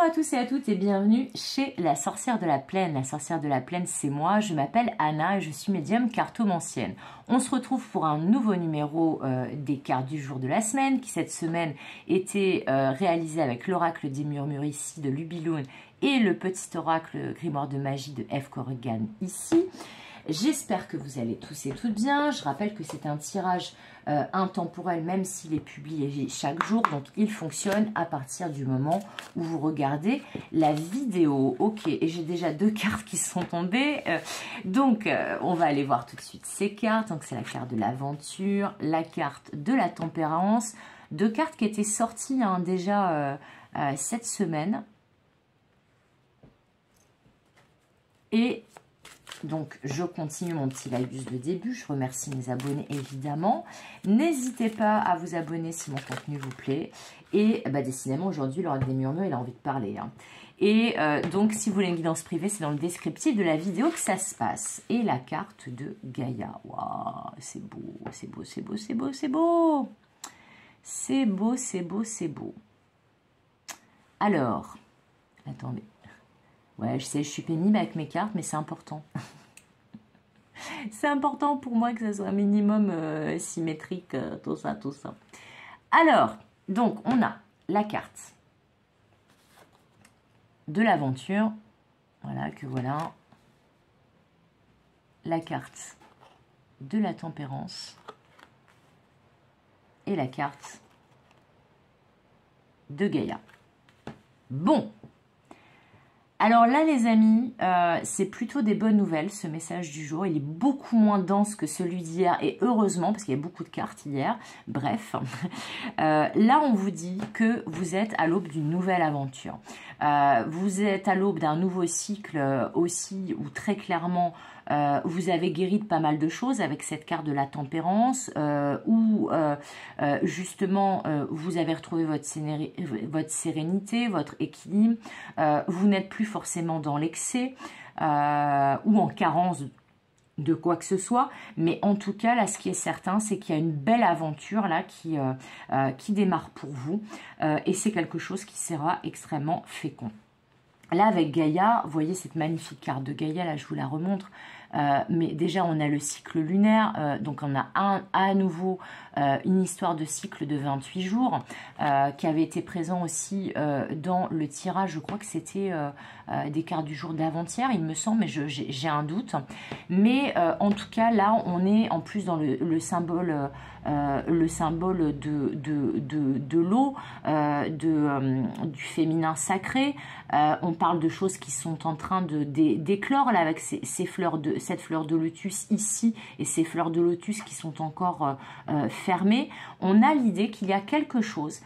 à tous et à toutes et bienvenue chez la sorcière de la plaine. La sorcière de la plaine, c'est moi, je m'appelle Anna et je suis médium cartomancienne. On se retrouve pour un nouveau numéro des cartes du jour de la semaine qui cette semaine était réalisé avec l'oracle des murmures ici de Lubiloun et le petit oracle grimoire de magie de F. Corrigan ici. J'espère que vous allez tous et toutes bien. Je rappelle que c'est un tirage intemporel, même s'il est publié chaque jour. Donc, il fonctionne à partir du moment où vous regardez la vidéo. Ok, et j'ai déjà 2 cartes qui sont tombées. On va aller voir tout de suite ces cartes. Donc, c'est la carte de l'aventure, la carte de la tempérance. 2 cartes qui étaient sorties déjà cette semaine. Et donc, je continue mon petit laïus de début. Je remercie mes abonnés, évidemment. N'hésitez pas à vous abonner si mon contenu vous plaît. Et décidément, aujourd'hui, l'oracle des murmures, il a envie de parler. Et donc, si vous voulez une guidance privée, c'est dans le descriptif de la vidéo que ça se passe. Et la carte de Gaïa. Waouh, c'est beau, c'est beau, c'est beau, c'est beau, c'est beau. C'est beau, c'est beau, c'est beau. Alors, attendez. Ouais, je sais, je suis pénible avec mes cartes, mais c'est important. C'est important pour moi que ça soit un minimum symétrique, tout ça, tout ça. Alors, donc, on a la carte de l'aventure. Voilà, que voilà. La carte de la tempérance. Et la carte de Gaïa. Bon. Alors là, les amis, c'est plutôt des bonnes nouvelles, ce message du jour. Il est beaucoup moins dense que celui d'hier, et heureusement, parce qu'il y a beaucoup de cartes hier. Bref, là, on vous dit que vous êtes à l'aube d'une nouvelle aventure. Vous êtes à l'aube d'un nouveau cycle aussi, où très clairement, vous avez guéri de pas mal de choses avec cette carte de la tempérance, où justement, vous avez retrouvé votre sérénité, votre équilibre. Vous n'êtes plus forcément dans l'excès ou en carence de quoi que ce soit, mais en tout cas là ce qui est certain c'est qu'il y a une belle aventure là qui démarre pour vous et c'est quelque chose qui sera extrêmement fécond. Là avec Gaïa, vous voyez cette magnifique carte de Gaïa, là je vous la remontre, mais déjà on a le cycle lunaire, donc on a à nouveau une histoire de cycle de 28 jours qui avait été présent aussi dans le tirage, je crois que c'était des cartes du jour d'avant-hier il me semble, mais j'ai un doute, mais en tout cas là on est en plus dans le symbole de l'eau, du féminin sacré. On parle de choses qui sont en train d'éclore là avec cette fleur de lotus ici et ces fleurs de lotus qui sont encore fermées. On a l'idée qu'il y a quelque chose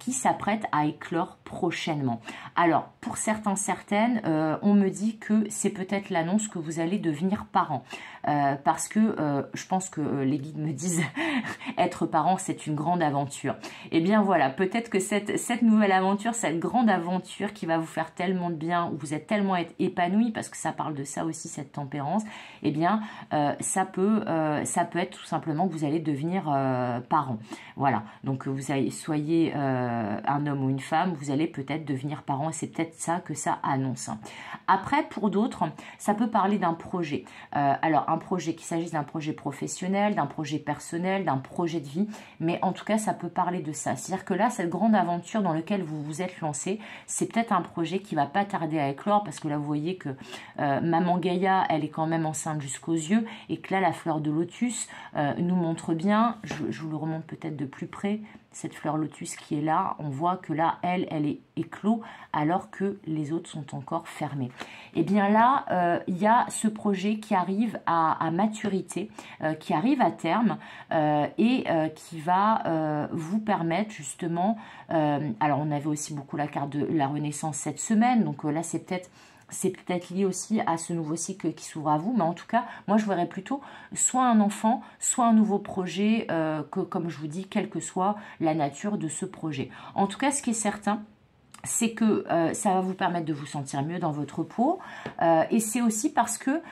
qui s'apprête à éclore prochainement. Alors, pour certains, certaines, on me dit que c'est peut-être l'annonce que vous allez devenir parent. Parce que je pense que les guides me disent être parent, c'est une grande aventure. Et bien voilà, peut-être que cette nouvelle aventure, cette grande aventure qui va vous faire tellement de bien, où vous êtes tellement épanoui, parce que ça parle de ça aussi, cette tempérance, eh bien, ça peut être tout simplement que vous allez devenir parent. Voilà, donc vous soyez un homme ou une femme, vous allez peut-être devenir parent, et c'est peut-être ça que ça annonce. Après, pour d'autres, ça peut parler d'un projet. Alors, un projet, qu'il s'agisse d'un projet professionnel, d'un projet personnel, d'un projet de vie, mais en tout cas, ça peut parler de ça. C'est-à-dire que là, cette grande aventure dans laquelle vous vous êtes lancé, c'est peut-être un projet qui va pas tarder à éclore, parce que là, vous voyez que Maman Gaïa, elle est quand même enceinte jusqu'aux yeux, et que là, la fleur de lotus nous montre bien, je vous le remonte peut-être de plus près, cette fleur lotus qui est là, on voit que là, elle est éclos, alors que les autres sont encore fermés. Et bien là, il y a ce projet qui arrive à maturité, qui arrive à terme, et qui va vous permettre justement, alors on avait aussi beaucoup la carte de la Renaissance cette semaine, donc là c'est peut-être lié aussi à ce nouveau cycle qui s'ouvre à vous, mais en tout cas, moi je verrais plutôt soit un enfant, soit un nouveau projet, comme je vous dis, quelle que soit la nature de ce projet. En tout cas, ce qui est certain, c'est que ça va vous permettre de vous sentir mieux dans votre peau et c'est aussi parce que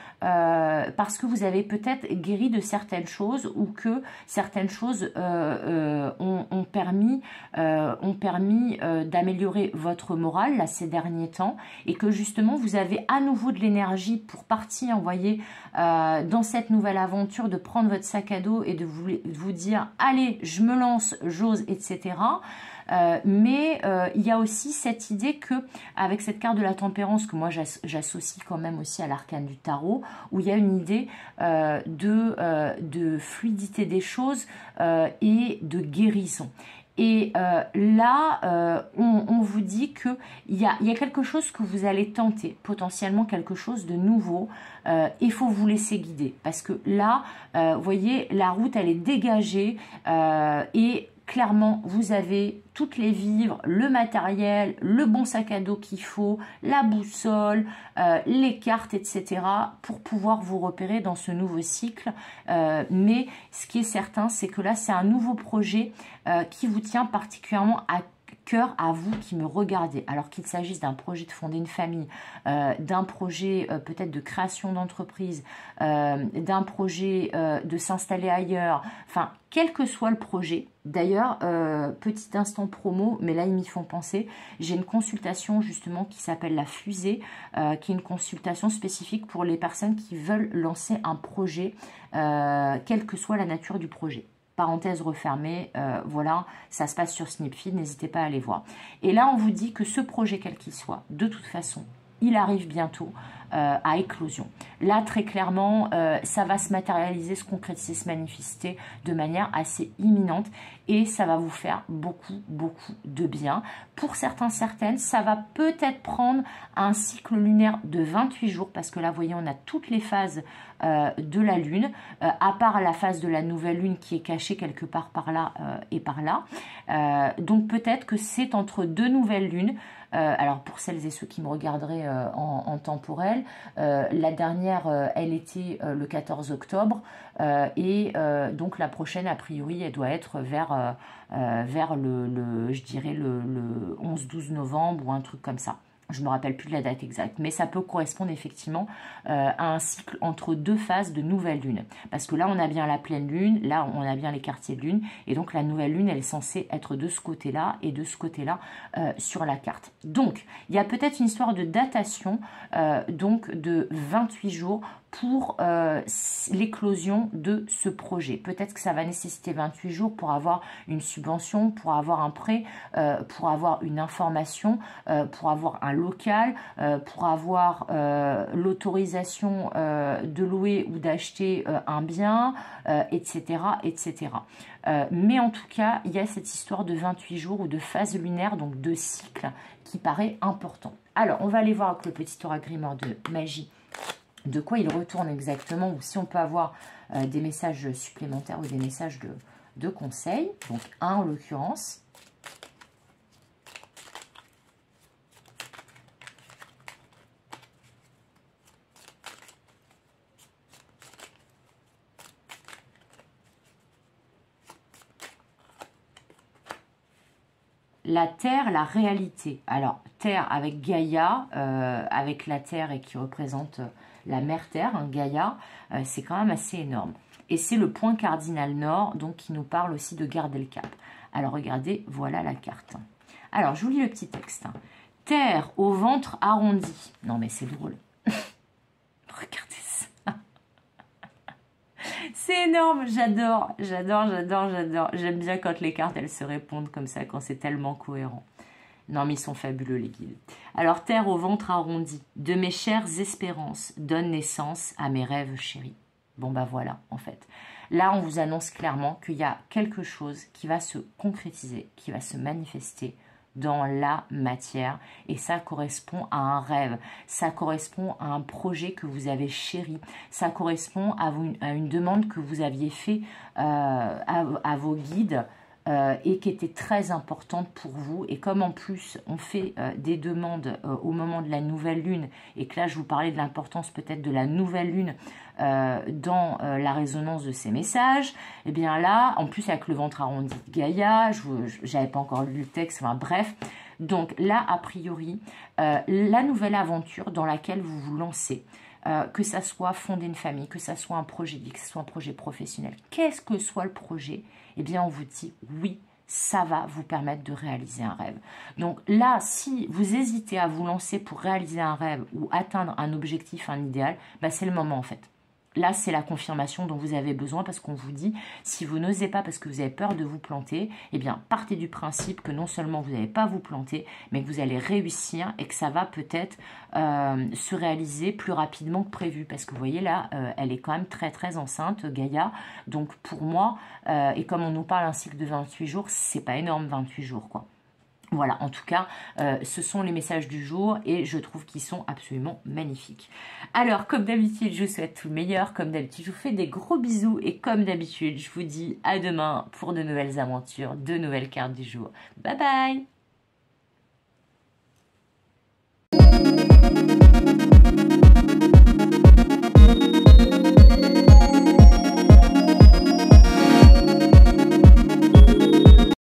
vous avez peut-être guéri de certaines choses ou que certaines choses ont permis d'améliorer votre morale là, ces derniers temps et que justement vous avez à nouveau de l'énergie pour partir, vous voyez, dans cette nouvelle aventure, de prendre votre sac à dos et de vous dire allez, je me lance, j'ose, etc. Mais il y a aussi cette idée que avec cette carte de la tempérance que moi j'associe quand même aussi à l'arcane du tarot, où il y a une idée de fluidité des choses et de guérison. Et là, on vous dit qu'il y a quelque chose que vous allez tenter, potentiellement quelque chose de nouveau. Il faut vous laisser guider. Parce que là, vous voyez, la route, elle est dégagée et clairement, vous avez toutes les vivres, le matériel, le bon sac à dos qu'il faut, la boussole, les cartes, etc. pour pouvoir vous repérer dans ce nouveau cycle. Mais ce qui est certain, c'est que là, c'est un nouveau projet qui vous tient particulièrement à cœur à vous qui me regardez, alors qu'il s'agisse d'un projet de fonder une famille, d'un projet peut-être de création d'entreprise, d'un projet de s'installer ailleurs, enfin, quel que soit le projet. D'ailleurs, petit instant promo, mais là ils m'y font penser, j'ai une consultation justement qui s'appelle la fusée, qui est une consultation spécifique pour les personnes qui veulent lancer un projet, quelle que soit la nature du projet. Parenthèse refermée, voilà, ça se passe sur Snipfeed, n'hésitez pas à aller voir. Et là, on vous dit que ce projet, quel qu'il soit, de toute façon, il arrive bientôt à éclosion. Là, très clairement, ça va se matérialiser, se concrétiser, se manifester de manière assez imminente et ça va vous faire beaucoup, beaucoup de bien. Pour certains, certaines, ça va peut-être prendre un cycle lunaire de 28 jours parce que là, vous voyez, on a toutes les phases de la lune, à part la phase de la nouvelle lune qui est cachée quelque part par là et par là. Donc peut-être que c'est entre deux nouvelles lunes. Alors pour celles et ceux qui me regarderaient en temporel, la dernière, elle était le 14 octobre et donc la prochaine, a priori, elle doit être vers je dirais le 11-12 novembre ou un truc comme ça. Je ne me rappelle plus de la date exacte, mais ça peut correspondre effectivement à un cycle entre deux phases de nouvelle lune. Parce que là, on a bien la pleine lune, là, on a bien les quartiers de lune, et donc la nouvelle lune, elle est censée être de ce côté-là et de ce côté-là sur la carte. Donc, il y a peut-être une histoire de datation, donc de 28 jours pour l'éclosion de ce projet. Peut-être que ça va nécessiter 28 jours pour avoir une subvention, pour avoir un prêt, pour avoir une information, pour avoir un local, pour avoir l'autorisation de louer ou d'acheter un bien, etc. etc. Mais en tout cas, il y a cette histoire de 28 jours ou de phase lunaire, donc de cycle, qui paraît important. Alors, on va aller voir avec le petit oracle grimoire de magie de quoi il retourne exactement, ou si on peut avoir des messages supplémentaires ou des messages de conseils. Donc, un en l'occurrence. La Terre, la réalité. Alors, Terre avec Gaïa, avec la Terre et qui représente la mère Terre, hein, Gaïa, c'est quand même assez énorme. Et c'est le point cardinal nord, donc qui nous parle aussi de garder le cap. Alors, regardez, voilà la carte. Alors, je vous lis le petit texte. Terre au ventre arrondi. Non, mais c'est drôle. Regardez ça. C'est énorme, j'adore, j'adore, j'adore, j'adore. J'aime bien quand les cartes, elles se répondent comme ça, quand c'est tellement cohérent. Non, mais ils sont fabuleux, les guides. Alors, terre au ventre arrondi, de mes chères espérances, donne naissance à mes rêves chéris. Bon, bah voilà, en fait. Là, on vous annonce clairement qu'il y a quelque chose qui va se concrétiser, qui va se manifester dans la matière. Et ça correspond à un rêve, ça correspond à un projet que vous avez chéri, ça correspond à une demande que vous aviez fait à vos guides, et qui était très importante pour vous. Et comme en plus on fait des demandes au moment de la nouvelle lune, et que là je vous parlais de l'importance peut-être de la nouvelle lune dans la résonance de ces messages, et bien là, en plus avec le ventre arrondi de Gaïa, j'avais pas encore lu le texte, enfin bref, Donc là, a priori, la nouvelle aventure dans laquelle vous vous lancez, que ça soit fonder une famille, que ça soit un projet de vie, que ce soit un projet professionnel, qu'est-ce que soit le projet, eh bien on vous dit oui, ça va vous permettre de réaliser un rêve. Donc là, si vous hésitez à vous lancer pour réaliser un rêve ou atteindre un objectif, un idéal, bah c'est le moment en fait. Là, c'est la confirmation dont vous avez besoin parce qu'on vous dit, si vous n'osez pas parce que vous avez peur de vous planter, eh bien, partez du principe que non seulement vous n'allez pas vous planter, mais que vous allez réussir et que ça va peut-être se réaliser plus rapidement que prévu. Parce que vous voyez là, elle est quand même très très enceinte, Gaïa. Donc pour moi, et comme on nous parle un cycle de 28 jours, c'est pas énorme 28 jours quoi. Voilà, en tout cas, ce sont les messages du jour et je trouve qu'ils sont absolument magnifiques. Alors, comme d'habitude, je vous souhaite tout le meilleur. Comme d'habitude, je vous fais des gros bisous et comme d'habitude, je vous dis à demain pour de nouvelles aventures, de nouvelles cartes du jour. Bye bye!